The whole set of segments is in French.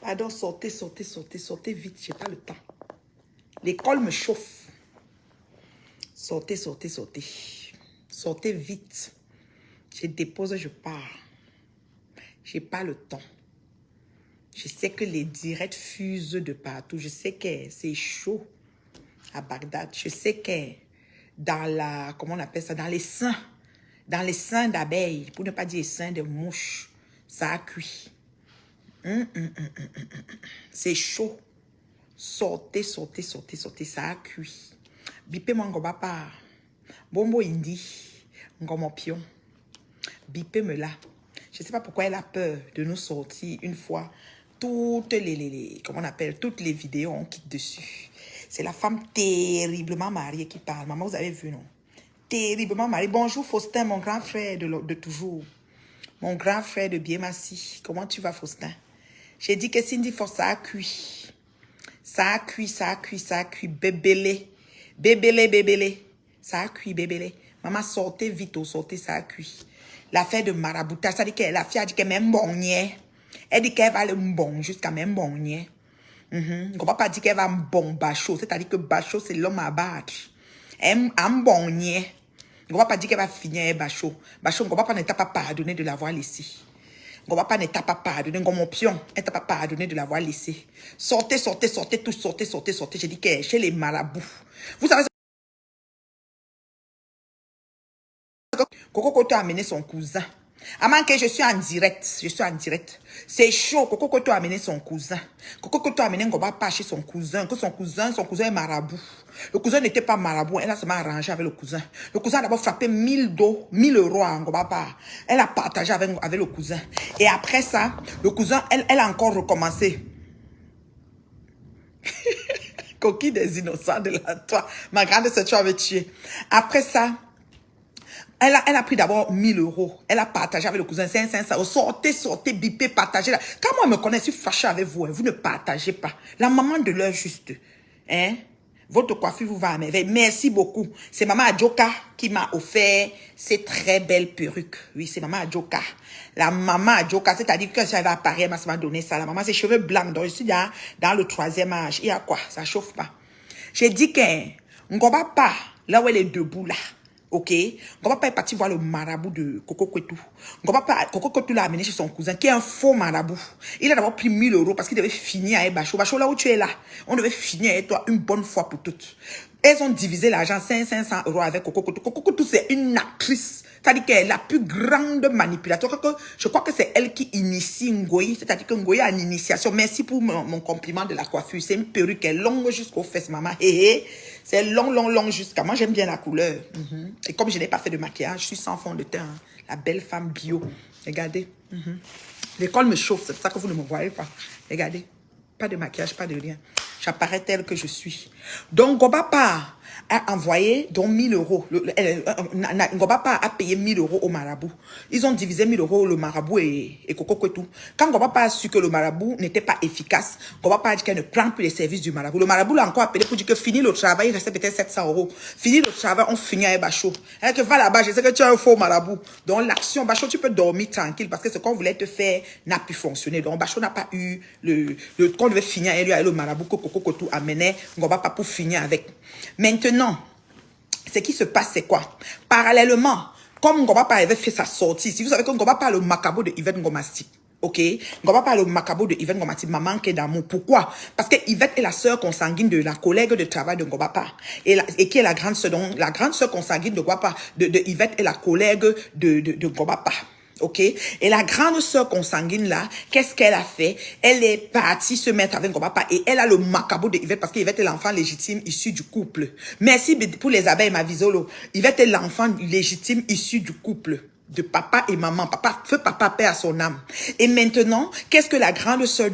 Pardon, sortez, sortez, sortez, sortez vite, j'ai pas le temps. L'école me chauffe. Sortez, sortez, sortez. Sortez vite. Je dépose, je pars. J'ai pas le temps. Je sais que les directs fusent de partout. Je sais que c'est chaud à Bagdad. Je sais que dans la, comment on appelle ça, dans les seins d'abeilles, pour ne pas dire seins de mouches, ça a cuit. C'est chaud. Sortez, sortez, sortez, sortez, ça a cuit. Bipé mon gobapa. Bombo indi. Ngomo pion. Bipé me là. Je ne sais pas pourquoi elle a peur de nous sortir une fois. Toutes les comment on appelle, toutes les vidéos, on quitte dessus. C'est la femme terriblement mariée qui parle. Maman, vous avez vu, non? Terriblement mariée. Bonjour, Faustin, mon grand frère de toujours. Mon grand frère de Biémassi. Comment tu vas, Faustin? J'ai dit que Cindy Force, ça a cuit. Ça a cuit, ça a cuit, ça a cuit. Bébélé. Bébélé, bébélé. Ça a cuit, bébélé. Maman, sortez vite, sortez, ça a cuit. L'affaire de maraboutage, ça dit que la fille a dit qu'elle même bon. Elle dit qu'elle va le bon jusqu'à même bon. On ne va pas dire qu'elle va bon Bachot. C'est-à-dire que Bachot, c'est l'homme à battre. Elle a bon. On ne va pas dire qu'elle va finir Bachot. Bachot, on ne va pas ne t'a pas pardonné de l'avoir laissé. On ne va pas ne t'a pas pardonné. Comme mon pion, elle t'a pas pardonné de l'avoir laissé. Sortez, sortez, sortez, tous sortez, sortez, sortez. J'ai dit que chez les marabouts. Vous savez, Coco Koto a amené son cousin. Avant que je suis en direct, C'est chaud. Coco Koto a amené son cousin. Coco Koto a amené Ngoba pas chez son cousin. Que son cousin est marabout. Le cousin n'était pas marabout. Elle a seulement arrangé avec le cousin. Le cousin a d'abord frappé 1000 euros à Ngoba pas. Elle a partagé avec le cousin. Et après ça, le cousin, elle a encore recommencé. Coquille des innocents de la toi. Ma grande sœur, tu avais tué. Après ça, elle a pris d'abord 1000 euros. Elle a partagé avec le cousin 500. Sortez, sortez, bipez, partagez. Quand moi, me connais, je suis fâché avec vous. Vous ne partagez pas. La maman de l'heure juste. Hein? Votre coiffure vous va à merveille. Merci beaucoup. C'est maman Adjoka qui m'a offert ces très belles perruques. Oui, c'est maman Adjoka. La maman Adjoka, c'est-à-dire que ça va apparaître, elle m'a donné ça. La maman, ses cheveux blancs. Donc, je suis dans le 3e âge. Il y a quoi? Ça chauffe pas. J'ai dit qu'on ne va pas là où elle est debout là. Ok, on va pas partir voir le marabout de Coco Koto. On va pas, Coco Koto l'a amené chez son cousin, qui est un faux marabout. Il a d'abord pris 1000 euros parce qu'il devait finir avec Bachot. Bachot, là où tu es là, on devait finir avec toi une bonne fois pour toutes. Elles ont divisé l'argent 500 euros avec Coco Koto. Coco Koto, c'est une actrice. C'est-à-dire qu'elle est la plus grande manipulateur. Je crois que c'est elle qui initie Ngoyi. C'est-à-dire que Ngoyi a une initiation. Merci pour mon compliment de la coiffure. C'est une perruque qui est longue jusqu'aux fesses, maman. C'est long jusqu'à... Moi, j'aime bien la couleur. Et comme je n'ai pas fait de maquillage, je suis sans fond de teint. La belle femme bio. Regardez. L'école me chauffe. C'est pour ça que vous ne me voyez pas. Regardez. Pas de maquillage, pas de rien. J'apparais telle que je suis. Donc, Ngobapa a envoyé donc 1000 euros. Ngobapa a payé 1000 euros au marabout. Ils ont divisé 1000 euros le marabout et Coco Koto. Quand Ngobapa a su que le marabout n'était pas efficace, Ngobapa a dit qu'elle ne prend plus les services du marabout. Le marabout l'a encore appelé pour dire que fini le travail, il restait peut-être 700 euros. Fini le travail, on finit avec Bachot. Elle dit que va là-bas, je sais que tu es un faux marabout. Donc l'action, Bachot, tu peux dormir tranquille parce que ce qu'on voulait te faire n'a pu fonctionner. Donc Bachot n'a pas eu qu'on devait finir avec lui, avec le marabout que Coco Koto amenait Ngobapa pour finir avec. Maintenant, ce qui se passe, c'est quoi? Parallèlement, comme Ngobapa avait fait sa sortie, si vous savez que Ngobapa a le macabo de Yvette Ngomasti, ok? Ngobapa a le macabo de Yvette Ngomasti, maman qui est d'amour. Pourquoi? Parce que Yvette est la sœur consanguine de la collègue de travail de Ngobapa. Et qui est la grande sœur, donc la grande sœur consanguine de Ngobapa, de Yvette est la collègue de Ngobapa. Ok, et la grande sœur consanguine là, qu'est-ce qu'elle a fait? Elle est partie se mettre avec Ngobapa et elle a le macabo de Yvette parce qu'Yvette est l'enfant légitime issu du couple. Merci pour les abeilles, ma visolo. Yvette est l'enfant légitime issu du couple de papa et maman. Feu papa perd à son âme. Et maintenant, qu'est-ce que la grande sœur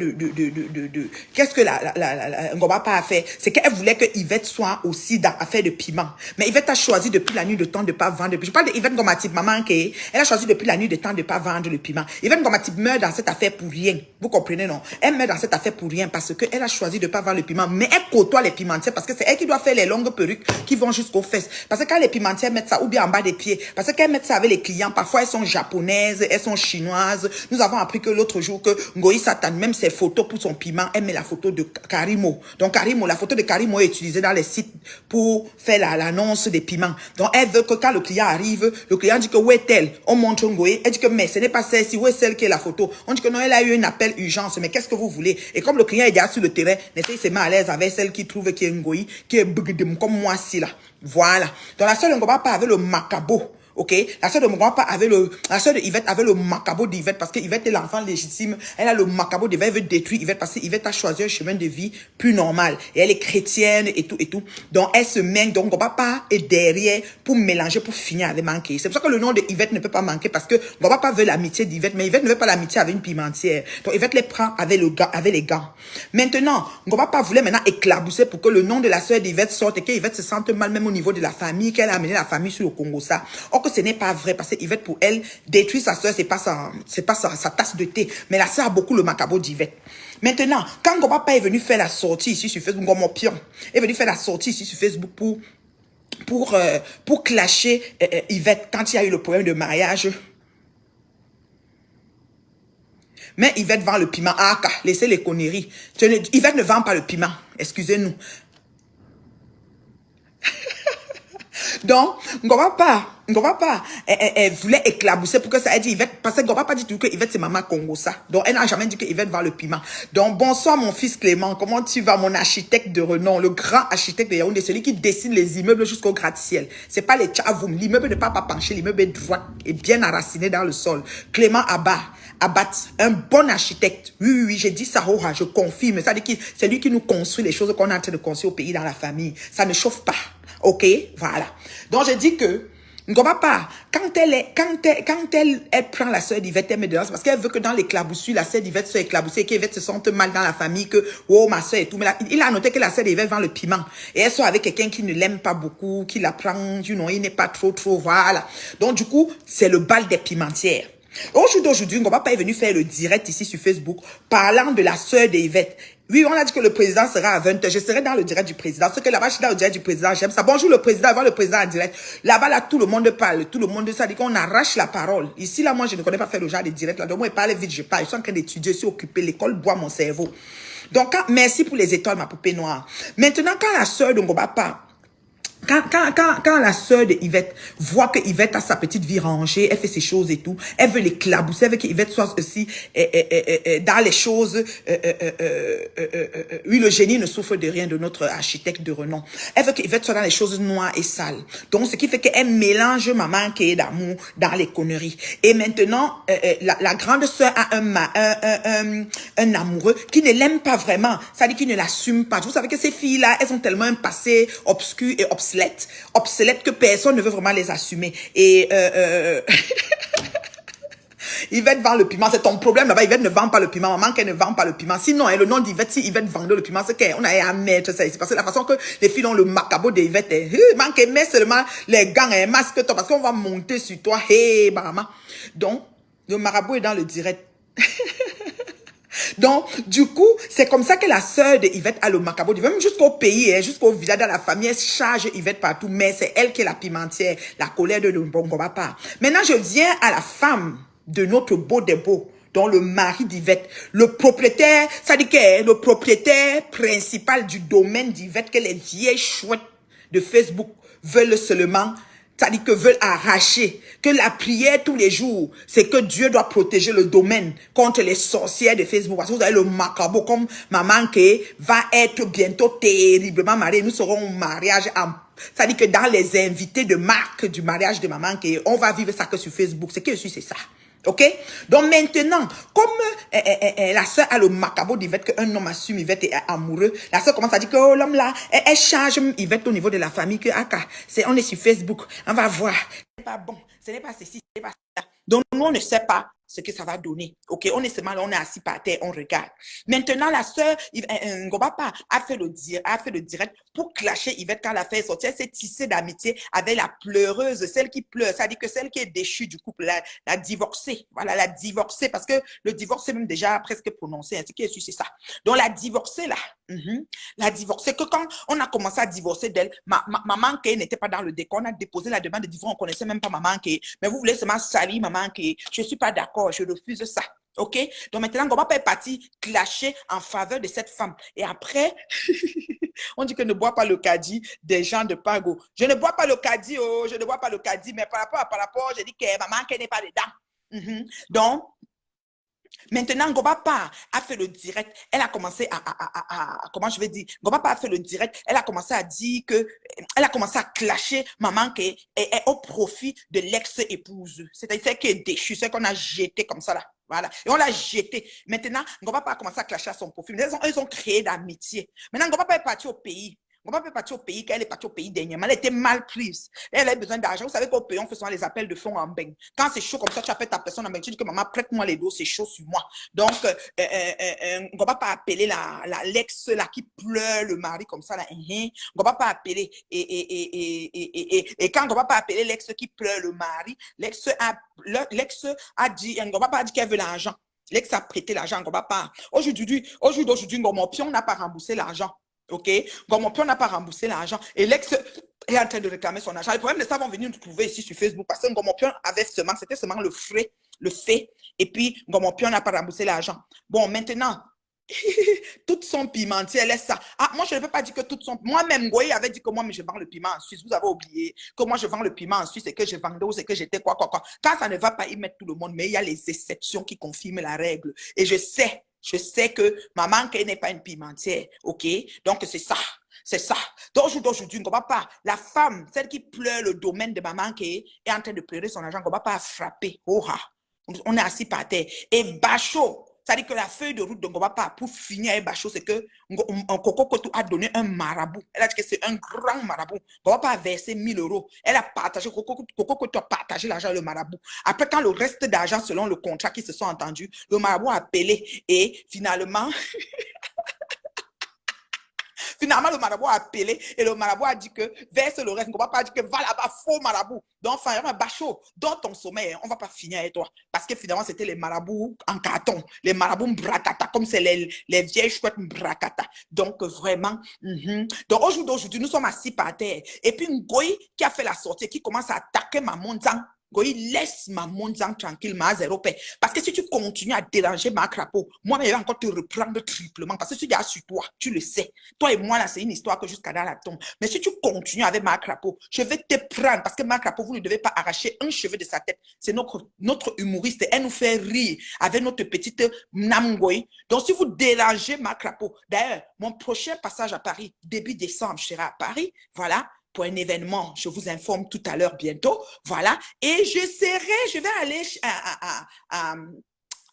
qu'est-ce que la Ngobapa a fait? C'est qu'elle voulait que Yvette soit aussi dans l'affaire de piment. Mais Yvette a choisi depuis la nuit de temps de pas vendre. Je parle de Yvette Ngomati, maman, elle a choisi depuis la nuit de temps de pas vendre le piment. Yvette Ngomati meurt dans cette affaire pour rien. Vous comprenez, non? Elle meurt dans cette affaire pour rien parce qu'elle a choisi de pas vendre le piment. Mais elle côtoie les pimentières parce que c'est elle qui doit faire les longues perruques qui vont jusqu'aux fesses. Parce que quand les pimentières mettent ça ou bien en bas des pieds, parce qu'elles mettent ça avec les clients, parfois parfois elles sont japonaises, elles sont chinoises. Nous avons appris que l'autre jour que Ngoï Satan, même ses photos pour son piment, elle met la photo de Karimo. Donc Karimo, la photo de Karimo est utilisée dans les sites pour faire l'annonce des piments. Donc elle veut que quand le client arrive, le client dit que où est-elle? On montre Ngoï, elle dit que mais ce n'est pas celle-ci, où est celle qui est la photo? On dit que non, elle a eu un appel urgence, mais qu'est-ce que vous voulez? Et comme le client est déjà sur le terrain, il se met à l'aise avec celle qui trouve qui est Ngoï, qui est bugdem comme moi si là. Voilà. Donc la sœur de Ngoba pas avec le macabo. Ok, la sœur de Ngoba pas avec la sœur de Yvette avait le macabo d'Yvette parce que Yvette est l'enfant légitime. Elle a le macabo d'Yvette, elle veut détruire Yvette parce que Yvette a choisi un chemin de vie plus normal et elle est chrétienne et tout et tout. Donc elle se mène, donc Ngoba pas est derrière pour mélanger, pour finir avec manquer. C'est pour ça que le nom de Yvette ne peut pas manquer parce que Ngoba pas veut l'amitié d'Yvette, mais Yvette ne veut pas l'amitié avec une pimentière. Donc Yvette les prend avec avec les gants. Maintenant, Ngoba pas voulait maintenant éclabousser pour que le nom de la sœur d'Yvette sorte et qu'Yvette se sente mal même au niveau de la famille, qu'elle a amené la famille sur le Congo ça. Or que ce n'est pas vrai parce que Yvette pour elle détruire sa sœur c'est pas sa tasse de thé, mais la sœur a beaucoup le macabo d'Yvette. Maintenant, quand Ngoba pas est venu faire la sortie ici sur Facebook, Ngomo Pion est venu faire la sortie ici sur Facebook pour clasher Yvette quand il y a eu le problème de mariage. Mais Yvette vend le piment. Ah, laissez les conneries. Yvette ne vend pas le piment. Excusez-nous. Donc, Ngoba pas, elle voulait éclabousser pour que ça ait dit Yvette, parce que Ngoba pas dit tout que Yvette c'est maman Congo ça. Donc, elle n'a jamais dit que Yvette vend le piment. Donc, bonsoir mon fils Clément, comment tu vas, mon architecte de renom, le grand architecte de Yaoundé, celui qui dessine les immeubles jusqu'au gratte-ciel. C'est pas les tchavoum, l'immeuble ne peut pas pencher, l'immeuble est droit et bien enraciné dans le sol. Clément Abat, un bon architecte. Oui, j'ai dit ça, je confirme. Ça dit que c'est lui qui nous construit les choses qu'on est en train de construire au pays, dans la famille. Ça ne chauffe pas. Ok, voilà. Donc, je dis que, Ngoba pas, quand elle prend la sœur d'Yvette, elle met dedans, c'est parce qu'elle veut que dans l'éclaboussure, la sœur d'Yvette soit éclaboussée, qu'Yvette se sente mal dans la famille, que, oh, ma sœur et tout. Mais là, il a noté que la sœur d'Yvette vend le piment. Et elle soit avec quelqu'un qui ne l'aime pas beaucoup, qui la prend, il n'est pas trop, voilà. Donc, du coup, c'est le bal des pimentières. Aujourd'hui, Ngoba pas est venu faire le direct ici sur Facebook, parlant de la sœur d'Yvette. Oui, on a dit que le président sera à 20h. Je serai dans le direct du président. Ce que là-bas, je suis dans le direct du président. J'aime ça. Bonjour le président, avant le président en direct. Là-bas, là, tout le monde parle. Tout le monde, ça dit qu'on arrache la parole. Ici, là, moi, je ne connais pas faire le genre de direct. Là, donc, moi, je parle vite, je parle. Je suis en train d'étudier, je suis occupé. L'école boit mon cerveau. Donc, merci pour les étoiles, ma poupée noire. Maintenant, quand la sœur de Ngoba parle, quand la sœur de Yvette voit que Yvette a sa petite vie rangée, elle fait ses choses et tout, elle veut l'éclabousser, elle veut que Yvette soit aussi dans les choses. Oui, le génie ne souffre de rien de notre architecte de renom. Elle veut que Yvette soit dans les choses noires et sales. Donc, ce qui fait qu'elle mélange maman qui est d'amour dans les conneries. Et maintenant, la grande sœur a un amoureux qui ne l'aime pas vraiment. Ça dit qu'il ne l'assume pas. Vous savez que ces filles-là, elles ont tellement un passé obscur et obsolète que personne ne veut vraiment les assumer. Et Yvette vend le piment, c'est ton problème là-bas. Yvette ne vend pas le piment, maman qu'elle ne vend pas le piment. Sinon, le nom d'Yvette, si Yvette vendait le piment, c'est qu'on a à mettre ça ici. Parce que la façon que les filles ont le macabo d'Yvette, manque mais seulement les gants et un masque toi, parce qu'on va monter sur toi. Hey, maman. Donc, le marabout est dans le direct. Donc, du coup, c'est comme ça que la sœur de Yvette a le macabo. Même jusqu'au pays, jusqu'au village, dans la famille, elle charge Yvette partout. Mais c'est elle qui est la pimentière, la colère de Ngoba pas. Maintenant, je viens à la femme de notre beau des beaux, dont le mari d'Yvette, le propriétaire, ça dit que le propriétaire principal du domaine d'Yvette, que les vieilles chouettes de Facebook veulent seulement, c'est-à-dire que veulent arracher, que la prière tous les jours, c'est que Dieu doit protéger le domaine contre les sorcières de Facebook. Parce que vous avez le macabo comme maman qui va être bientôt terriblement mariée. Nous serons au mariage en... C'est-à-dire que dans les invités de marque du mariage de maman, on va vivre ça que sur Facebook. Ce que je suis, c'est ça. Ok? Donc maintenant, comme la sœur a le macabo d'Yvette, qu'un homme assume Yvette est amoureux, la sœur commence à dire que oh, l'homme là, elle charge Yvette au niveau de la famille, que on est sur Facebook, on va voir. Ce n'est pas bon, ce n'est pas ceci, ce n'est pas ça. Donc nous, on ne sait pas ce que ça va donner. Ok, on est seulement là, on est assis par terre, on regarde. Maintenant, la sœur Ngoba pas a fait le direct pour clasher Yvette quand la fait sortir. Elle s'est tissée d'amitié avec la pleureuse, celle qui pleure. Ça dit que celle qui est déchue du couple, la divorcée. Voilà, la divorcée, parce que le divorce est même déjà presque prononcé. Ainsi que c'est ça. Donc la divorcée là, La divorce. C'est que quand on a commencé à divorcer d'elle, maman qui n'était pas dans le décor, on a déposé la demande de divorce, on ne connaissait même pas maman qui. Mais vous voulez seulement salir maman qui. Je ne suis pas d'accord, je refuse ça. OK? Donc maintenant, Ngoma est parti clasher en faveur de cette femme. Et après, on dit que ne bois pas le caddie des gens de Pago. Je ne bois pas le caddie, oh, je ne bois pas le caddie, mais par rapport, je dis que maman qui n'est pas dedans. Donc, maintenant, Ngobapa a fait le direct. Elle a commencé comment je vais dire, Ngobapa a fait le direct. Elle a commencé à dire que, elle a commencé à clasher maman qui est au profit de l'ex-épouse. C'est-à-dire celle qui est déchue, celle qu'on a jetée comme ça là. Voilà. Et on l'a jetée. Maintenant, Ngobapa a commencé à clasher à son profit. Ils ont créé d'amitié. Maintenant, Ngobapa est parti au pays. Ngobapa est partie au pays, quand elle est partie au pays dernièrement, elle était mal prise. Elle avait besoin d'argent. Vous savez qu'au pays, on fait souvent les appels de fonds en bain. Quand c'est chaud comme ça, tu appelles ta personne en bain. Tu dis que maman, prête-moi les dos, c'est chaud sur moi. Donc, Ngobapa a appelé l'ex là qui pleure le mari comme ça. Là. Ngobapa a appelé. Et quand Ngobapa a appelé l'ex qui pleure le mari, l'ex a dit, Ngobapa a dit qu'elle veut l'argent. L'ex a prêté l'argent à Ngobapa. Aujourd'hui, Ngomon n'a pas remboursé l'argent. OK? Comme mon père n'a pas remboursé l'argent et l'ex est en train de réclamer son argent. Les problèmes de ça vont venir nous trouver ici sur Facebook parce que mon père avait seulement, c'était seulement le fait. Et puis, mon père n'a pas remboursé l'argent. Bon, maintenant, toutes son pimentier, elle est ça. Ah, moi, je ne peux pas dire que toutes son. Moi-même, Goye avait dit que moi, mais je vends le piment en Suisse. Vous avez oublié que moi, je vends le piment en Suisse et que je vendais ou c'est que j'étais quoi. Quand ça ne va pas y mettre tout le monde, mais il y a les exceptions qui confirment la règle. Et je sais que maman qu'elle n'est pas une pimentière, ok? Donc c'est ça. D'aujourd'hui, on ne va pas. La femme, celle qui pleure le domaine de maman qui est en train de pleurer son argent, on ne va pas frapper. On est assis par terre. Et Bachot, c'est-à-dire que la feuille de route de Ngobapa, pour finir avec Bachot, c'est que Coco Kotou a donné un marabout. Elle a dit que c'est un grand marabout. Ngobapa a versé 1 000 €. Elle a partagé, Coco Kotou a partagé l'argent et le marabout. Après, quand le reste d'argent, selon le contrat qui se sont entendus, le marabout a appelé et finalement, le marabout a appelé et le marabout a dit que verse le reste. On ne va pas dire que va là-bas, faux marabout. Donc, enfin, Bachot, dans ton sommeil, on ne va pas finir avec toi. Parce que finalement, c'était les marabouts en carton, les marabouts brakata, comme c'est les vieilles chouettes brakata. Donc, vraiment. Donc, aujourd'hui, nous sommes assis par terre. Et puis, Ngoï qui a fait la sortie, qui commence à attaquer ma montagne. Goy, laisse ma montagne tranquille, ma zéro paix. Parce que si tu continues à déranger ma crapaud, moi, je vais encore te reprendre triplement. Parce que si tu as sur toi, tu le sais. Toi et moi, là, c'est une histoire que jusqu'à dans la tombe. Mais si tu continues avec ma crapaud, je vais te prendre. Parce que ma crapaud, vous ne devez pas arracher un cheveu de sa tête. C'est notre humoriste. Elle nous fait rire avec notre petite Namgoy. Donc, si vous dérangez ma crapaud, d'ailleurs, mon prochain passage à Paris, début décembre, je serai à Paris. Voilà. Pour un événement, je vous informe tout à l'heure bientôt, voilà, et je vais aller à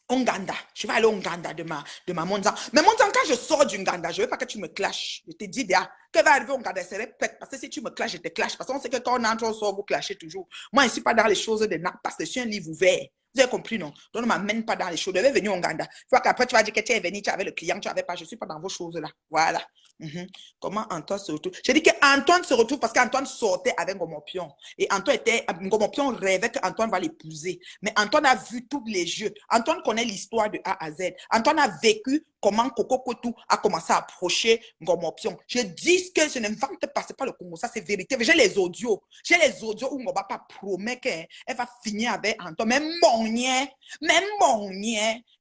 Onganda. Je vais aller au Onganda de ma Monzan. Mais Monzan, quand je sors du Nganda, je ne veux pas que tu me clashes. Je te dis déjà, que va arriver au Nganda, c'est répète. Parce que si tu me clashes, je te clash. Parce qu'on sait que quand on entre, on sort, vous clashez toujours. Moi, je ne suis pas dans les choses de nappe parce que je suis un livre ouvert. Vous avez compris, non? Donc, ne m'amène pas dans les choses. Je vais venir au Uganda. Il faut qu'après, tu vas dire que tu es venu, tu avais le client, tu n'avais pas. Je ne suis pas dans vos choses-là. Voilà. Comment Antoine se retrouve? J'ai dit qu'Antoine se retrouve parce qu'Antoine sortait avec Ngomopion. Et Ngomopion rêvait qu'Antoine va l'épouser. Mais Antoine a vu tous les jeux. Antoine connaît l'histoire de A à Z. Antoine a vécu comment Coco Kotou a commencé à approcher Ngomopion. Je dis que je n'invente pas, c'est pas le Congo, ça c'est vérité. J'ai les audios. Où Ngobapa promet qu'elle va finir avec Antoine. Même Monnier,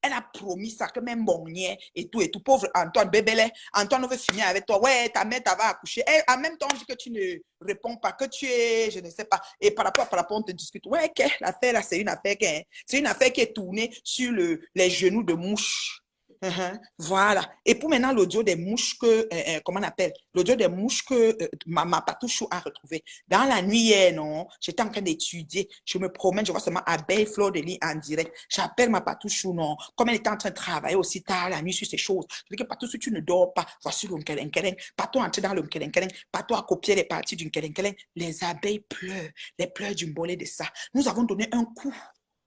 elle a promis ça, que même Monnier et tout, pauvre Antoine, bébé, Antoine veut finir avec toi. Ouais, ta mère, va accoucher. Et en même temps, on dit que tu ne réponds pas, que tu es, je ne sais pas. Et par rapport, on te discute. Ouais, l'affaire là, c'est une affaire qui est tournée sur les genoux de mouche. Voilà. Et pour maintenant, l'audio des mouches que, comment on appelle? L'audio des mouches que ma patouchou a retrouvé. Dans la nuit hier, non, j'étais en train d'étudier. Je me promène, je vois seulement abeille Fleur de Lis en direct. J'appelle ma patouchou, non. Comme elle était en train de travailler aussi tard la nuit sur ces choses. Je dis que patouchou, tu ne dors pas. Voici le nkeleng. Patou entrer dans le nkeleng. Patou a copié les parties du nkeleng. Les abeilles pleurent. Les pleurs du mbolé de ça. Nous avons donné un coup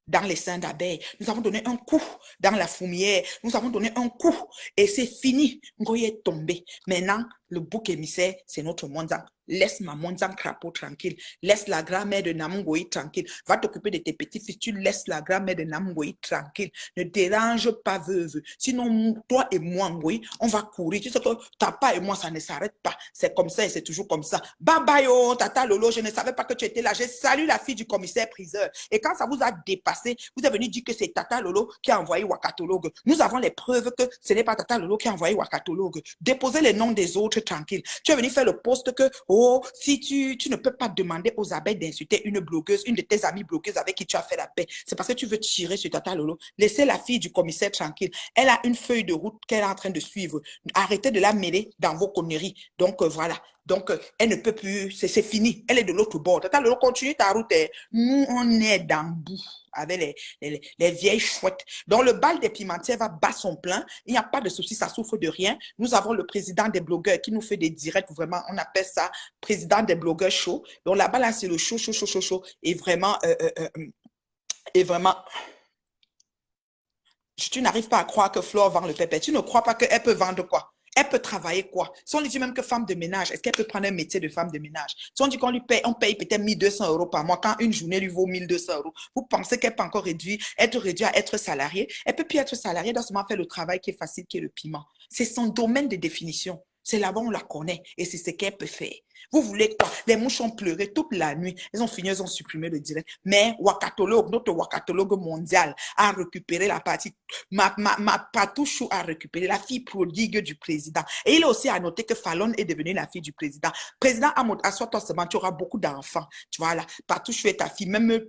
dans les seins d'abeilles. Nous avons donné un coup dans la fourmière. Nous avons donné un coup et c'est fini. Ngoye est tombé. Maintenant, le bouc émissaire, c'est notre Monzan. laisse maman Nzang Crapaud tranquille, laisse la grand-mère de Namungoï tranquille, va t'occuper de tes petits-fils, tu laisses la grand-mère de Namungoï tranquille, ne dérange pas veuve, sinon toi et moi, Ngoï, on va courir, tu sais que papa et moi, ça ne s'arrête pas, c'est comme ça et c'est toujours comme ça. Bye bye, oh, tata Lolo, je ne savais pas que tu étais là, je salue la fille du commissaire priseur, et quand ça vous a dépassé, vous êtes venu dire que c'est tata Lolo qui a envoyé Wakatologue. Nous avons les preuves que ce n'est pas tata Lolo qui a envoyé Wakatologue. Déposez les noms des autres tranquille. Tu es venu faire le post que, oh, si tu ne peux pas demander aux abeilles d'insulter une blogueuse, une de tes amies blogueuses avec qui tu as fait la paix. C'est parce que tu veux tirer sur tata Lolo. Laissez la fille du commissaire tranquille. Elle a une feuille de route qu'elle est en train de suivre. Arrêtez de la mêler dans vos conneries. Donc, voilà. Donc, elle ne peut plus, c'est fini. Elle est de l'autre bord. Tata Lolo, continue ta route. Nous, on est dans le bout avec les vieilles chouettes. Donc, le bal des pimentières va bas son plein. Il n'y a pas de souci, ça souffre de rien. Nous avons le président des blogueurs qui nous fait des directs, vraiment, on appelle ça président des blogueurs show. Donc, là-bas, là, c'est le show, show, show, show, show. Et vraiment, tu n'arrives pas à croire que Flore vend le pépé. Tu ne crois pas qu'elle peut vendre quoi? Elle peut travailler quoi? Si on lui dit même que femme de ménage, est-ce qu'elle peut prendre un métier de femme de ménage? Si on dit qu'on lui paye, on paye peut-être 1 200 € par mois, quand une journée lui vaut 1 200 €, vous pensez qu'elle peut encore être réduite à être salariée? Elle peut plus être salariée, elle doit seulement faire le travail qui est facile, qui est le piment. C'est son domaine de définition. C'est là-bas, on la connaît et c'est ce qu'elle peut faire. Vous voulez quoi? Les mouches ont pleuré toute la nuit. Elles ont fini, elles ont supprimé le direct. Mais Wakatologue, notre Wakatologue mondial, a récupéré la partie. Ma Patouchou a récupéré la fille prodigue du président. Et il a aussi à noter que Fallon est devenue la fille du président. Président Amoud, assois-toi seulement, tu auras beaucoup d'enfants. Tu vois là, Patouchou est ta fille. Même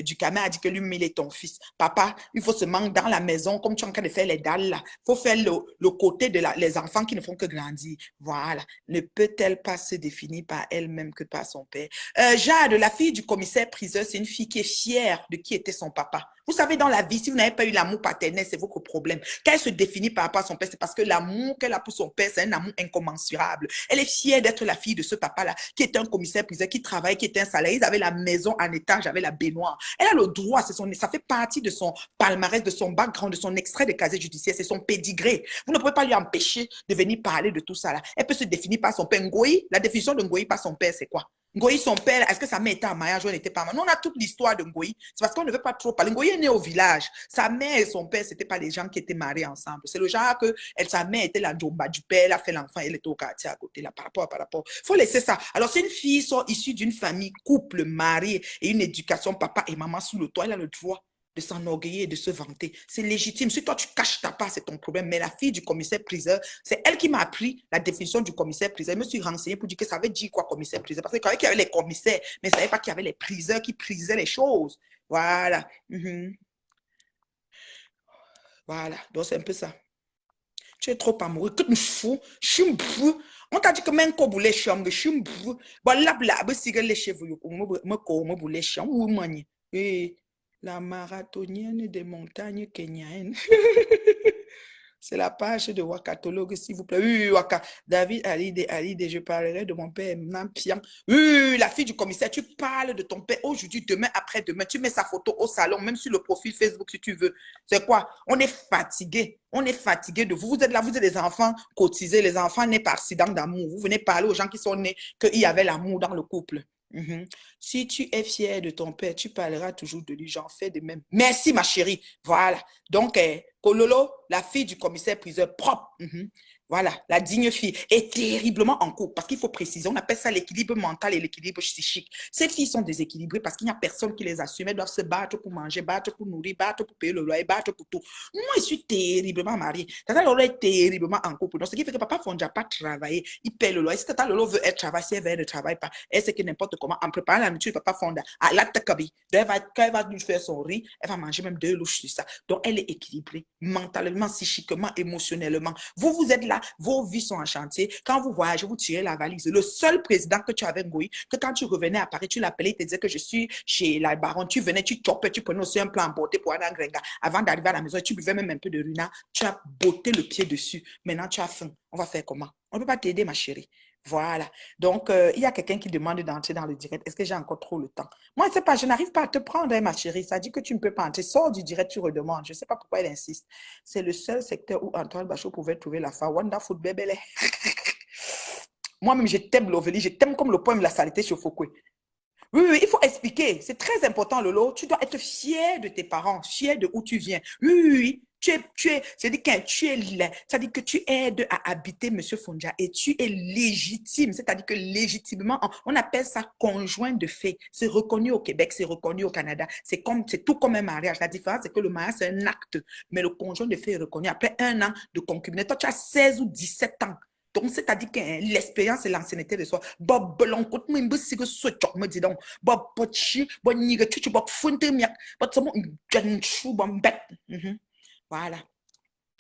Ducamé a dit que lui, il est ton fils. Papa, il faut seulement dans la maison, comme tu es en train de faire les dalles là, il faut faire le côté de les enfants qui ne font que grandir. Voilà. Ne peut-elle pas se définir par elle-même que par son père? Jade, la fille du commissaire priseur, c'est une fille qui est fière de qui était son papa. Vous savez, dans la vie, si vous n'avez pas eu l'amour paternel, c'est votre problème. Quand elle se définit par rapport à son père, c'est parce que l'amour qu'elle a pour son père, c'est un amour incommensurable. Elle est fière d'être la fille de ce papa-là, qui était un commissaire priseur, qui travaillait, qui était un salarié. Ils avaient la maison en étage, avec la baignoire. Elle a le droit, ça fait partie de son palmarès, de son background, de son extrait de casier judiciaire, c'est son pédigré. Vous ne pouvez pas lui empêcher de venir parler de tout ça là. Elle peut se définir par son père. Ngoï, la définition de Ngoï par son père, c'est quoi? Ngoï, son père, est-ce que sa mère était en mariage ou elle n'était pas en mariage? Nous, on a toute l'histoire de Ngoï. C'est parce qu'on ne veut pas trop parler. Ngoï est né au village. Sa mère et son père, ce n'étaient pas des gens qui étaient mariés ensemble. C'est le genre que sa mère était la domba du père, elle a fait l'enfant, elle était au quartier à côté, là, par rapport. Il faut laisser ça. Alors, si une fille sont issue d'une famille, couple, marié et une éducation, papa et maman sous le toit, elle a le droit de s'enorgueillir et de se vanter. C'est légitime. Si toi, tu caches ta part, c'est ton problème. Mais la fille du commissaire priseur, c'est elle qui m'a appris la définition du commissaire priseur. Je me suis renseignée pour dire que ça veut dire quoi, commissaire priseur. Parce que je croyais qu'il y avait les commissaires, mais je ne savais pas qu'il y avait les priseurs qui prisaient les choses. Voilà. Voilà. Donc, c'est un peu ça. Tu es trop amoureux. Que tu fous. On t'a dit que même quand vous voulez chambre, je suis bon là si les cheveux, me boulez chambre ou mani. Et la marathonienne des montagnes kenyaennes. C'est la page de Wakatologue, s'il vous plaît. Oui, Waka. David Alide, je parlerai de mon père Nampian. Oui, la fille du commissaire, tu parles de ton père aujourd'hui, demain, après-demain. Tu mets sa photo au salon, même sur le profil Facebook si tu veux. C'est quoi? On est fatigué. On est fatigué de vous. Vous êtes là, vous êtes des enfants cotisés, les enfants nés par accident d'amour. Vous venez parler aux gens qui sont nés qu'il y avait l'amour dans le couple. Si tu es fier de ton père, tu parleras toujours de lui. J'en fais de même. Merci, ma chérie. Voilà. Donc, Kololo, la fille du commissaire priseur propre. Voilà, la digne fille est terriblement en couple parce qu'il faut préciser, on appelle ça l'équilibre mental et l'équilibre psychique. Ces filles sont déséquilibrées parce qu'il n'y a personne qui les assume. Elles doivent se battre pour manger, battre pour nourrir, battre pour payer le loyer, battre pour tout. Moi, je suis terriblement mariée. Tata Lolo est terriblement en couple. Donc, ce qui fait que papa ne va pas travailler. Il paye le loyer. Si Tata Lolo veut être travailler, si elle veut, elle ne travaille pas. Elle sait que n'importe comment, en préparant la nourriture, papa fonda. À la takabi. Quand elle va lui faire son riz, elle va manger même 2 louches sur ça. Donc, elle est équilibrée mentalement, psychiquement, émotionnellement. Vous êtes là, vos vies sont en chantier. Quand vous voyagez, vous tirez la valise. Le seul président que tu avais, Ngoï, que quand tu revenais à Paris, tu l'appelais, il te disait que je suis chez la baronne. Tu venais, tu chopais, tu prenais aussi un plan emporté pour un grenga. Avant d'arriver à la maison, tu buvais même un peu de runa. Tu as botté le pied dessus. Maintenant, tu as faim. On va faire comment? On ne peut pas t'aider, ma chérie. Voilà. Donc, il y a quelqu'un qui demande d'entrer dans le direct. Est-ce que j'ai encore trop le temps? Moi, je ne sais pas, je n'arrive pas à te prendre, hein, ma chérie. Ça dit que tu ne peux pas entrer. Sors du direct, tu redemandes. Je ne sais pas pourquoi elle insiste. C'est le seul secteur où Antoine Bachot pouvait trouver la femme. Wonderful baby. Moi-même, je t'aime, Lovely. Je t'aime comme le poème La saleté chez Foucault. Oui, oui, il faut expliquer. C'est très important, Lolo. Tu dois être fier de tes parents, fier de où tu viens. Oui, oui, oui. C'est-à-dire que tu es là, c'est-à-dire que tu aides à habiter Monsieur Fonja et tu es légitime, c'est-à-dire que légitimement, on appelle ça conjoint de fait. C'est reconnu au Québec, c'est reconnu au Canada. C'est tout comme un mariage. La différence, c'est que le mariage, c'est un acte, mais le conjoint de fait est reconnu après un an de concubinage. Toi, tu as 16 ou 17 ans. Donc, c'est-à-dire que l'expérience et l'ancienneté de soi. Bob, belon, kot, moi, m'bussi que ce choc, me dis donc. Bob, pochi, bon, niga, chuchu, bob, funte, miak, bob, ça, bon, chou, bon, bet. Voilà.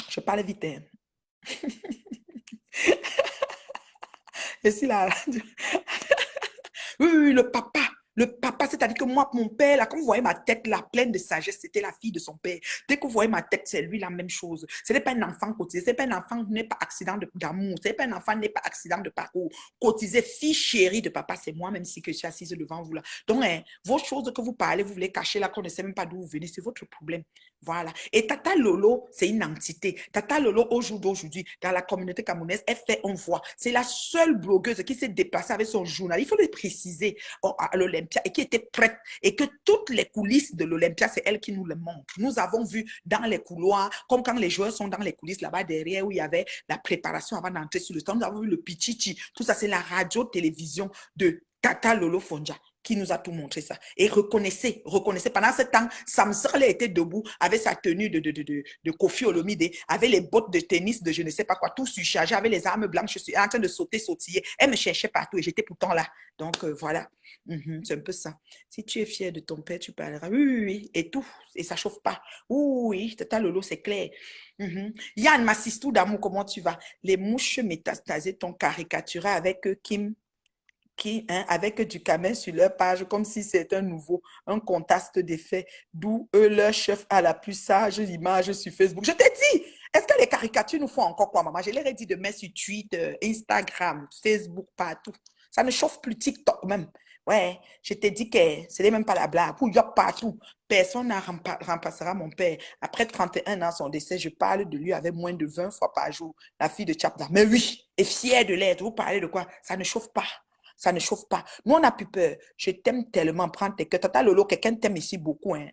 Je parle vite. Hein. Et si là, oui, oui, oui, le papa, c'est-à-dire que moi, mon père, là, quand vous voyez ma tête, là, pleine de sagesse, c'était la fille de son père. Dès que vous voyez ma tête, c'est lui, la même chose. Ce n'est pas un enfant cotisé, ce n'est pas un enfant n'est pas accident d'amour, ce n'est pas un enfant n'est pas accident de parcours. Cotisé, fille chérie de papa, c'est moi, même si que je suis assise devant vous, là. Donc, hein, vos choses que vous parlez, vous voulez cacher, là, qu'on ne sait même pas d'où vous venez, c'est votre problème. Voilà. Et Tata Lolo, c'est une entité. Tata Lolo, au jour d'aujourd'hui, dans la communauté camerounaise, elle fait on voit. C'est la seule blogueuse qui s'est déplacée avec son journal. Il faut le préciser à l'Olympia et qui était prête. Et que toutes les coulisses de l'Olympia, c'est elle qui nous le montre. Nous avons vu dans les couloirs, comme quand les joueurs sont dans les coulisses là-bas derrière où il y avait la préparation avant d'entrer sur le stand. Nous avons vu le pichichi. Tout ça, c'est la radio-télévision de Tata Lolo Fonja qui nous a tout montré ça. Et reconnaissez, pendant ce temps, Samsung était debout avec sa tenue de Kofi Olomide, avec les bottes de tennis de je ne sais pas quoi, tout surchargé, avec les armes blanches, je suis en train de sautiller. Elle me cherchait partout et j'étais pourtant là. Donc, voilà. C'est un peu ça. Si tu es fier de ton père, tu parleras. Oui, oui, oui. Et tout. Et ça chauffe pas. Oui, Tata Lolo, c'est clair. Yann, ma sistou d'amour, comment tu vas? Les mouches métastasées t'ont caricaturé avec Kim avec du camel sur leur page, comme si c'était un nouveau, un contraste d'effets, d'où eux, leur chef a la plus sage image sur Facebook. Je t'ai dit, est-ce que les caricatures nous font encore quoi, maman? Je leur ai dit de mettre sur Twitter, Instagram, Facebook, partout. Ça ne chauffe plus TikTok même. Ouais, je t'ai dit que ce n'est même pas la blague. Pour y partout, personne ne remplacera mon père. Après 31 ans, son décès, je parle de lui avec moins de 20 fois par jour, la fille de Chapda. Mais oui, et fière de l'être. Vous parlez de quoi? Ça ne chauffe pas. Ça ne chauffe pas. Nous, on n'a plus peur. Je t'aime tellement. Prends tes cœurs. Tata Lolo, quelqu'un t'aime ici beaucoup. Hein.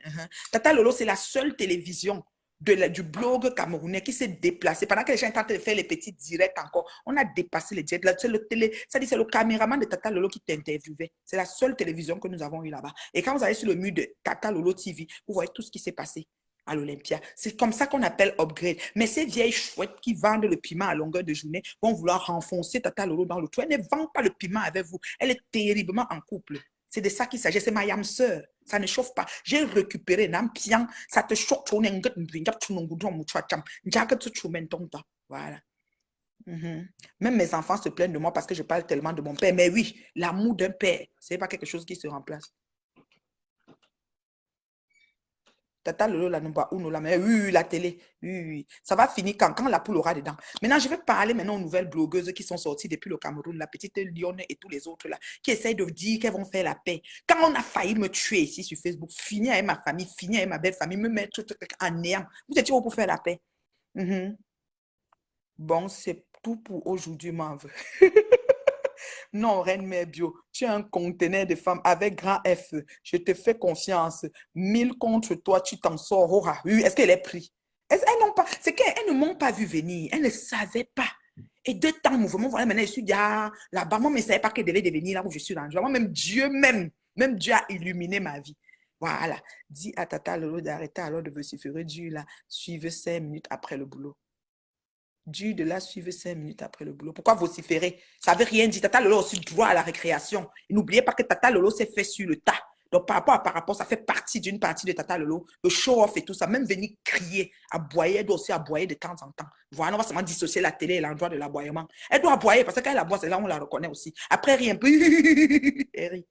Tata Lolo, c'est la seule télévision du blog camerounais qui s'est déplacée. Pendant que les gens étaient en train de faire les petits directs encore, on a dépassé les directs. C'est le caméraman de Tata Lolo qui t'interviewait. C'est la seule télévision que nous avons eue là-bas. Et quand vous allez sur le mur de Tata Lolo TV, vous voyez tout ce qui s'est passé à l'Olympia. C'est comme ça qu'on appelle upgrade. Mais ces vieilles chouettes qui vendent le piment à longueur de journée vont vouloir renfoncer Tata Lolo dans le trou. Elle ne vend pas le piment avec vous. Elle est terriblement en couple. C'est de ça qu'il s'agit. C'est ma yam sœur. Ça ne chauffe pas. J'ai récupéré Nampian. Ça te chauffe. Voilà. Même mes enfants se plaignent de moi parce que je parle tellement de mon père. Mais oui, l'amour d'un père, ce n'est pas quelque chose qui se remplace. Tata Lolo, la nomba uno, la mais oui, la télé, oui, oui. Ça va finir quand la poule aura dedans. Maintenant, je vais parler maintenant aux nouvelles blogueuses qui sont sorties depuis le Cameroun, la petite Lionne et tous les autres là, qui essayent de dire qu'elles vont faire la paix. Quand on a failli me tuer ici sur Facebook, finir avec ma famille, finir avec ma belle famille, me mettre en néant, vous étiez où pour faire la paix? Mhm. Bon, c'est tout pour aujourd'hui, ma veuve. Non, Reine Mère Bio, tu es un conteneur de femmes avec grand F. Je te fais confiance. 1000 contre toi, tu t'en sors. Oh, ah, oui, est-ce qu'elle est prise? Elles n'ont pas, c'est qu'elles ne m'ont pas vu venir. Elles ne savaient pas. Et de temps mouvement, voilà, maintenant, je suis là-bas. Moi, je ne savais pas qu'elle devait devenir là où je suis rendu. Moi, même Dieu a illuminé ma vie. Voilà. Dis à Tata Lolo d'arrêter alors de vociférer. Dieu là, suivez 5 minutes après le boulot. Dû de la suivre 5 minutes après le boulot. Pourquoi vociférer? Ça ne veut rien dire. Tata Lolo a aussi droit à la récréation. Et n'oubliez pas que Tata Lolo s'est fait sur le tas. Donc, par rapport, ça fait partie d'une partie de Tata Lolo. Le show-off et tout ça. Même venir crier, aboyer, elle doit aussi aboyer de temps en temps. Voilà, on va seulement dissocier la télé et l'endroit de l'aboyement. Elle doit aboyer parce que quand elle aboie, c'est là où on la reconnaît aussi. Après, rien. Elle rit.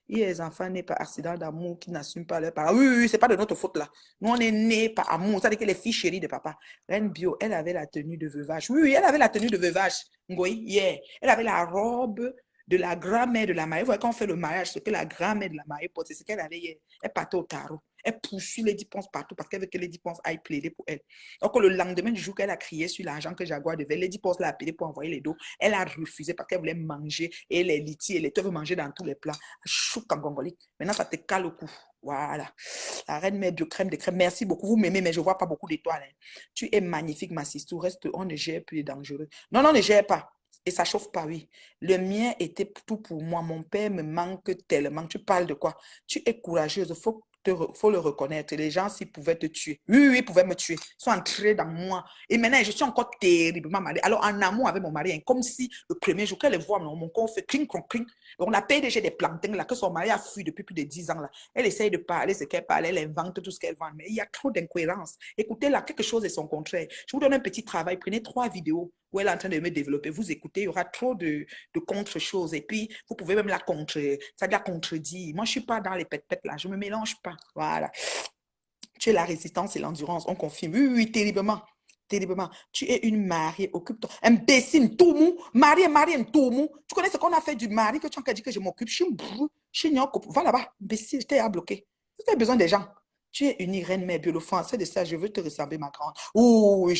Et les enfants nés par accident d'amour qui n'assument pas leurs parents. Oui, oui, oui, c'est pas de notre faute là. Nous, on est nés par amour. Ça veut dire que les filles chéries de papa. Reine Bio, elle avait la tenue de veuvage. Oui, oui, elle avait la tenue de veuvage. Oui, yeah. Elle avait la robe de la grand-mère de la mariée. Vous voyez, quand on fait le mariage, ce que la grand-mère de la mariée porte, c'est ce qu'elle avait hier. Elle partait au carreau. Elle poursuit Lady Ponce partout parce qu'elle veut que Lady Ponce aille plaider pour elle. Donc, le lendemain du jour qu'elle a crié sur l'argent que Jaguar devait, Lady Ponce l'a appelé pour envoyer les dos. Elle a refusé parce qu'elle voulait manger et les litiers, les teufs manger dans tous les plats. Chouk en gongoli. Maintenant, ça te cale au cou. Voilà. La reine mère de crème de crème. Merci beaucoup. Vous m'aimez, mais je ne vois pas beaucoup d'étoiles. Hein. Tu es magnifique, ma sister. Reste, on ne gère plus dangereux. Non, non, ne gère pas. Et ça chauffe pas, oui. Le mien était tout pour moi. Mon père me manque tellement. Tu parles de quoi? Tu es courageuse. Faut le reconnaître. Les gens, s'ils pouvaient te tuer. Oui, oui, ils pouvaient me tuer. Ils sont entrés dans moi. Et maintenant, je suis encore terriblement malade. Alors, en amour avec mon mari, hein, comme si le premier jour qu'elle voit, mon corps fait cling, cling, cling. On a payé déjà des plantains là, que son mari a fui depuis plus de 10 ans. Là. Elle essaye de parler ce qu'elle parle, elle invente tout ce qu'elle vend. Mais il y a trop d'incohérences. Écoutez, là, quelque chose est son contraire. Je vous donne un petit travail. Prenez 3 vidéos où elle est en train de me développer. Vous écoutez, il y aura trop de contre-choses. Et puis, vous pouvez même la contredire. Moi, je ne suis pas dans les pète-pètes là. Je ne me mélange pas. Voilà. Tu es la résistance et l'endurance. On confirme. Oui, oui, terriblement. Terriblement. Tu es une mariée. Occupe-toi. Imbécile, tout mou. Mariée, tout mou. Tu connais ce qu'on a fait du mari que tu as dit que je m'occupe. Je suis un brou. Je suis un va là-bas. Imbécile, t'es à bloquer. Tu as besoin des gens. Tu es une reine mère biolophone, c'est de ça, je veux te ressembler, ma grande. Oh, oui,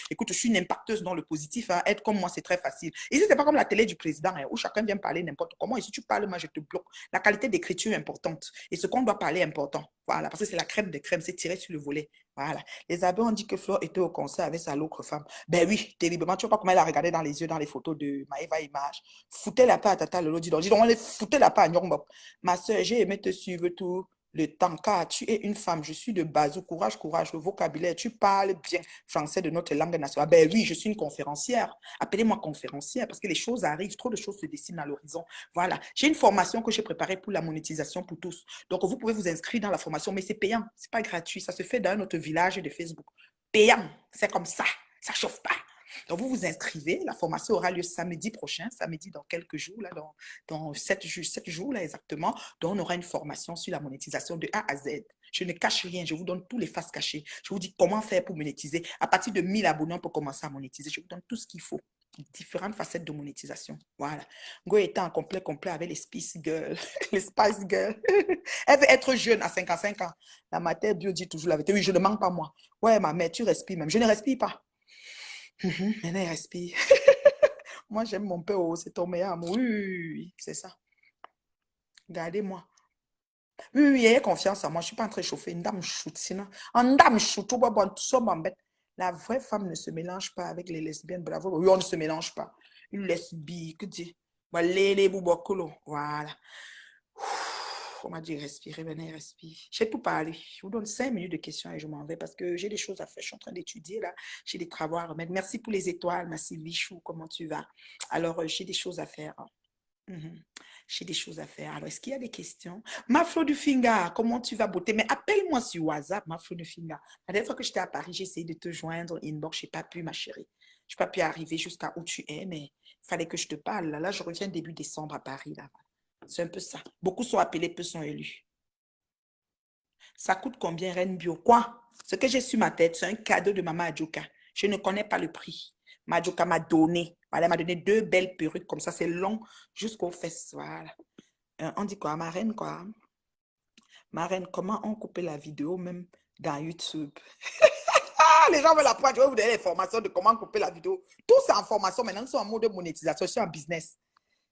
écoute, je suis une impacteuse dans le positif. Hein. Être comme moi, c'est très facile. Ici, c'est pas comme la télé du président, hein, où chacun vient parler n'importe comment. Ici, tu parles, moi, je te bloque. La qualité d'écriture est importante. Et ce qu'on doit parler est important. Voilà, parce que c'est la crème de crème, c'est tiré sur le volet. Voilà. Les abeilles ont dit que Flore était au concert avec sa l'autre femme. Ben oui, terriblement. Tu vois pas comment elle a regardé dans les yeux, dans les photos de Maëva Image. Foutez la paix à Tata Lolo, dis donc. Dis donc, on les foutait la paix à Nyongbo. Ma soeur, j'ai aimé te suivre tout le temps, car tu es une femme, je suis de Bazou, courage, courage, le vocabulaire, tu parles bien français de notre langue nationale. Ben oui, je suis une conférencière. Appelez-moi conférencière parce que les choses arrivent, trop de choses se dessinent à l'horizon. Voilà, j'ai une formation que j'ai préparée pour la monétisation pour tous. Donc, vous pouvez vous inscrire dans la formation, mais c'est payant, c'est pas gratuit. Ça se fait dans notre village de Facebook. Payant, c'est comme ça chauffe pas. Donc, vous vous inscrivez. La formation aura lieu samedi prochain, samedi dans quelques jours, là, dans 7 jours là, exactement. Donc, on aura une formation sur la monétisation de A à Z. Je ne cache rien, je vous donne tous les faces cachées. Je vous dis comment faire pour monétiser. À partir de 1000 abonnés, on peut commencer à monétiser. Je vous donne tout ce qu'il faut. Différentes facettes de monétisation. Voilà. Go était en complet avec les Spice Girls. Les Spice Girls. Elle veut être jeune à 55 ans. La matière bio dit toujours la vérité. Oui, je ne mens pas moi. Ouais, ma mère, tu respires même. Je ne respire pas. Maintenant, elle respire. Moi, j'aime mon père, oh, c'est ton meilleur amour. Oui, oui, oui, oui, c'est ça. Gardez-moi. Oui, oui, ayez confiance en moi. Je ne suis pas en train de chauffer. Une dame shoot, sinon. Une dame shoot, tout bon, tout ça m'embête. La vraie femme ne se mélange pas avec les lesbiennes. Bravo. Oui, on ne se mélange pas. Une lesbie, que dit? Les boubokolo. Voilà. On m'a dit respirer, venez, respire. J'ai tout parlé. Je vous donne 5 minutes de questions et je m'en vais parce que j'ai des choses à faire. Je suis en train d'étudier là. J'ai des travaux à remettre. Merci pour les étoiles, ma Sylvie Chou. Comment tu vas? Alors, j'ai des choses à faire. Mhm. J'ai des choses à faire. Alors, est-ce qu'il y a des questions? Ma Flo du Finga, comment tu vas, beauté? Mais appelle-moi sur WhatsApp, ma Flo du Finga. La dernière fois que j'étais à Paris, j'ai essayé de te joindre inbox. Je n'ai pas pu, ma chérie. Je n'ai pas pu arriver jusqu'à où tu es, mais il fallait que je te parle. Là, je reviens début décembre à Paris. Là. C'est un peu ça. Beaucoup sont appelés, peu sont élus. Ça coûte combien, Reine Bio? Quoi? Ce que j'ai sur ma tête, c'est un cadeau de Maman Adjoka. Je ne connais pas le prix. Madjoka m'a donné. Voilà, elle m'a donné 2 belles perruques comme ça. C'est long jusqu'aux fesses. Voilà. On dit quoi? Ma reine, quoi? Ma reine, comment on coupe la vidéo même dans YouTube? Ah, les gens veulent apprendre. Je vais vous donner les formations de comment couper la vidéo. Tout c'est en formation. Maintenant, ils sont en mode de monétisation. Je suis en business.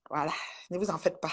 Voilà, ne vous en faites pas.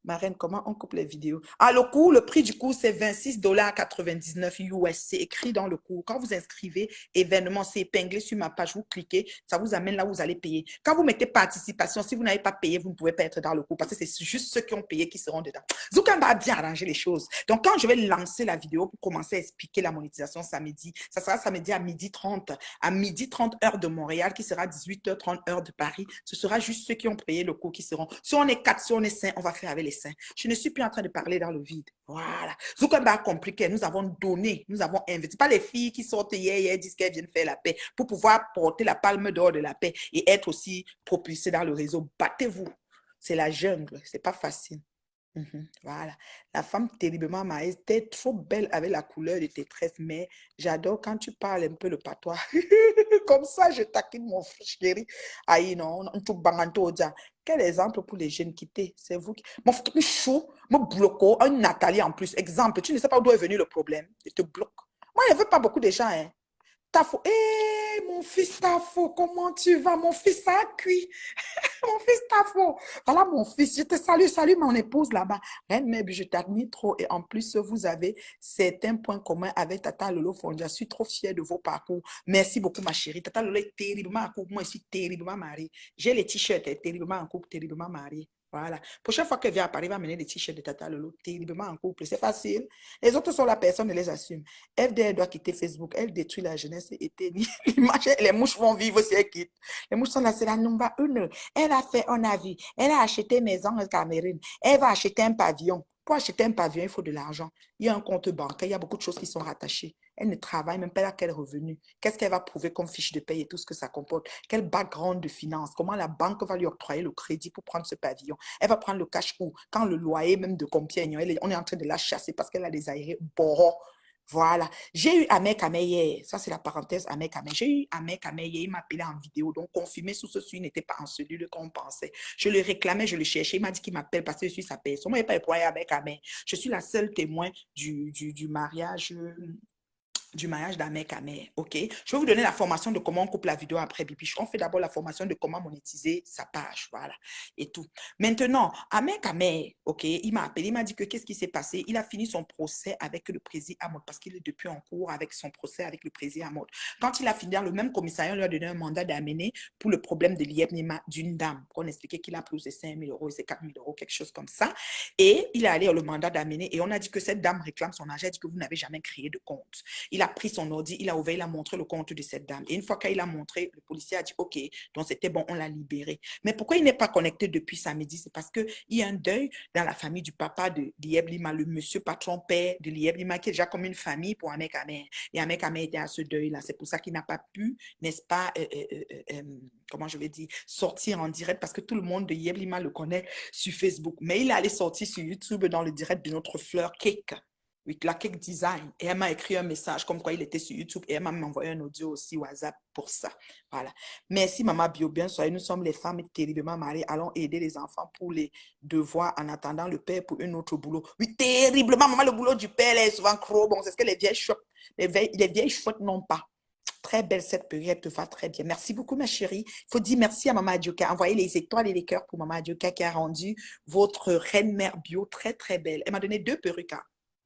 Ma reine, comment on coupe les vidéos? Ah, le prix du cours, c'est 26,99 US. C'est écrit dans le cours. Quand vous inscrivez, événement, c'est épinglé sur ma page. Vous cliquez, ça vous amène là où vous allez payer. Quand vous mettez participation, si vous n'avez pas payé, vous ne pouvez pas être dans le cours parce que c'est juste ceux qui ont payé qui seront dedans. Zoukamba a bien arrangé les choses. Donc, quand je vais lancer la vidéo pour commencer à expliquer la monétisation samedi, ça sera samedi à 12h30. À 12h30 heure de Montréal, qui sera 18h30 heure de Paris. Ce sera juste ceux qui ont payé le cours qui seront. Si on est 4, si on est 5, on va faire avec les 5. Je ne suis plus en train de parler dans le vide. Voilà. Zuckerberg a compris que nous avons donné, nous avons investi. Pas les filles qui sortent hier disent qu'elles viennent faire la paix pour pouvoir porter la palme d'or de la paix et être aussi propulsées dans le réseau. Battez-vous. C'est la jungle. C'est pas facile. Voilà. La femme terriblement mariée, t'es trop belle avec la couleur de tes tresses, mais j'adore quand tu parles un peu le patois. Comme ça, je taquine mon chéri. Aïe, non, non, tu banganto odia. Quel exemple pour les jeunes quittés? C'est vous qui. Mon frère, chou, me bloque, un Nathalie en plus. Exemple, tu ne sais pas d'où est venu le problème. Il te bloque. Moi, je ne veux pas beaucoup de gens, hein. Tafo, hé, mon fils Tafo, comment tu vas? Mon fils, ça a cuit. Mon fils Tafo. Voilà mon fils, je te salue, salut mon épouse là-bas. Reine Meb, je t'admire trop et en plus, vous avez certains points communs avec Tata Lolo Fondia. Je suis trop fière de vos parcours. Merci beaucoup ma chérie. Tata Lolo est terriblement en couple, moi je suis terriblement mariée. J'ai les t-shirts, terriblement en couple, terriblement mariée. Voilà. Prochaine fois qu'elle vient à Paris, elle va amener les t-shirts de Tata Lolo, terriblement en couple. C'est facile. Les autres sont la personne, ne les assume. FDR doit quitter Facebook. Elle détruit la jeunesse et éteignit l'image. Les mouches vont vivre si elle quitte. Les mouches sont là, c'est la number une. Elle a fait un avis. Elle a acheté maison au Cameroun. Elle va acheter un pavillon. Pour acheter un pavillon, il faut de l'argent. Il y a un compte bancaire, il y a beaucoup de choses qui sont rattachées. Elle ne travaille même pas, elle a quel revenu? Qu'est-ce qu'elle va prouver comme fiche de paye et tout ce que ça comporte? Quel background de finance? Comment la banque va lui octroyer le crédit pour prendre ce pavillon? Elle va prendre le cash où? Quand le loyer même de Compiègne, on est en train de la chasser parce qu'elle a des aérés boros. Voilà. J'ai eu Ahmed Kameh hier. Ça, c'est la parenthèse Ahmed Kameh. J'ai eu Ahmed Kameh hier. Il m'a appelé en vidéo. Donc, confirmé sous ce il n'était pas en celui qu'on pensait. Je le réclamais, je le cherchais. Il m'a dit qu'il m'appelle parce que je suis sa personne. Moi, il n'y a pas de problème avec Ahmed. Je suis la seule témoin du mariage d'Ahmed Kameh, ok? Je vais vous donner la formation de comment on coupe la vidéo après Bibiche. On fait d'abord la formation de comment monétiser sa page, voilà, et tout. Maintenant, Ahmed Kameh, ok, il m'a appelé, il m'a dit que qu'est-ce qui s'est passé? Il a fini son procès avec le président Hamod parce qu'il est depuis en cours avec son procès avec le président Hamod. Quand il a fini, le même commissariat lui a donné un mandat d'amener pour le problème de l'IEP d'une dame, qu'on expliquait qu'il a plus de 5 000 euros et c'est 4 000 euros, quelque chose comme ça. Et il est allé au mandat d'amener et on a dit que cette dame réclame son argent, elle dit que vous n'avez jamais créé de compte. Il a pris son ordi, il a ouvert, il a montré le compte de cette dame. Et une fois qu'il a montré, le policier a dit, OK, donc c'était bon, on l'a libéré. Mais pourquoi il n'est pas connecté depuis samedi? C'est parce qu'il y a un deuil dans la famille du papa de Lieb Lima, le monsieur patron père de Lieb Lima, qui est déjà comme une famille pour Ahmed Kameh. Et Ahmed Kameh était à ce deuil-là. C'est pour ça qu'il n'a pas pu, n'est-ce pas, comment je vais dire, sortir en direct parce que tout le monde de Lieb Lima le connaît sur Facebook. Mais il est allé sortir sur YouTube dans le direct de notre fleur Cake. Oui, la Cake Design. Et elle m'a écrit un message comme quoi il était sur YouTube et elle m'a envoyé un audio aussi WhatsApp pour ça. Voilà. Merci, Maman Bio. Bien sûr, nous sommes les femmes terriblement mariées. Allons aider les enfants pour les devoirs en attendant le père pour un autre boulot. Oui, terriblement, maman, le boulot du père est souvent trop bon. C'est ce que les vieilles chouettes, les vieilles chouettes n'ont pas. Très belle cette période, te va très bien. Merci beaucoup, ma chérie. Il faut dire merci à Maman Adjoka. Envoyez les étoiles et les cœurs pour Maman Adjoka qui a rendu votre reine mère bio très, très belle. Elle m'a donné 2 perruques.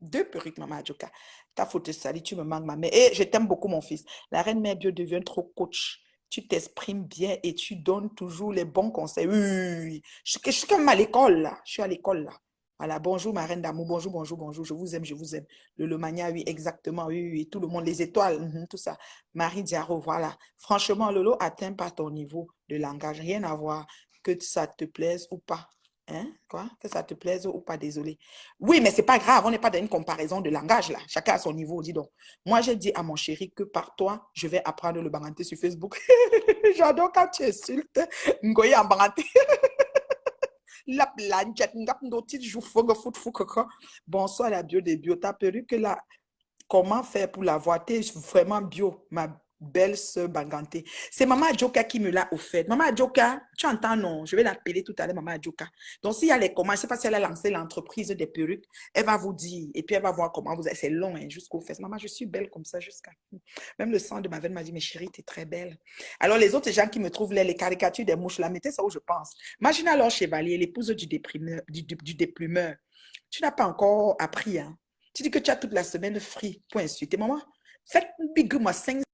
2 perruques, Maman Adjoka. Ta faute, salut, tu me manques, ma mère. Et je t'aime beaucoup, mon fils. La reine mère bio devient trop coach. Tu t'exprimes bien et tu donnes toujours les bons conseils. Oui, oui, oui. Je suis comme à l'école, là. Je suis à l'école, là. Voilà, bonjour ma reine d'amour, bonjour, bonjour, bonjour, je vous aime, je vous aime. Le Lomania, oui, exactement, oui, oui, tout le monde, les étoiles, tout ça. Marie Diaro, voilà. Franchement, Lolo, atteint pas ton niveau de langage, rien à voir, que ça te plaise ou pas. Hein? Quoi? Que ça te plaise ou pas, désolé. Oui, mais c'est pas grave, on n'est pas dans une comparaison de langage, là. Chacun a son niveau, dis donc. Moi, j'ai dit à mon chéri que par toi, je vais apprendre le banganté sur Facebook. J'adore quand tu insultes Ngoye en banganté. La planchette, bonsoir la bio des bio. Ta perruque là, comment faire pour la voir? T'es vraiment bio, ma belle sœur Banganté. C'est Maman Adjoka qui me l'a offert. Maman Adjoka, tu entends, non? Je vais l'appeler tout à l'heure, Maman Adjoka. Donc, s'il y a les commandes, je ne sais pas si elle a lancé l'entreprise des perruques, elle va vous dire, et puis elle va voir comment vous êtes. C'est long, hein, jusqu'aux fesses. Maman, je suis belle comme ça, jusqu'à. Même le sang de ma veine m'a dit, mais chérie, tu es très belle. Alors, les autres gens qui me trouvent là, les caricatures des mouches, là, mettez ça où je pense. Imagine alors Chevalier, l'épouse du déprimeur, du déplumeur. Tu n'as pas encore appris, hein? Tu dis que tu as toute la semaine free pour insulter. Maman, faites big moi 5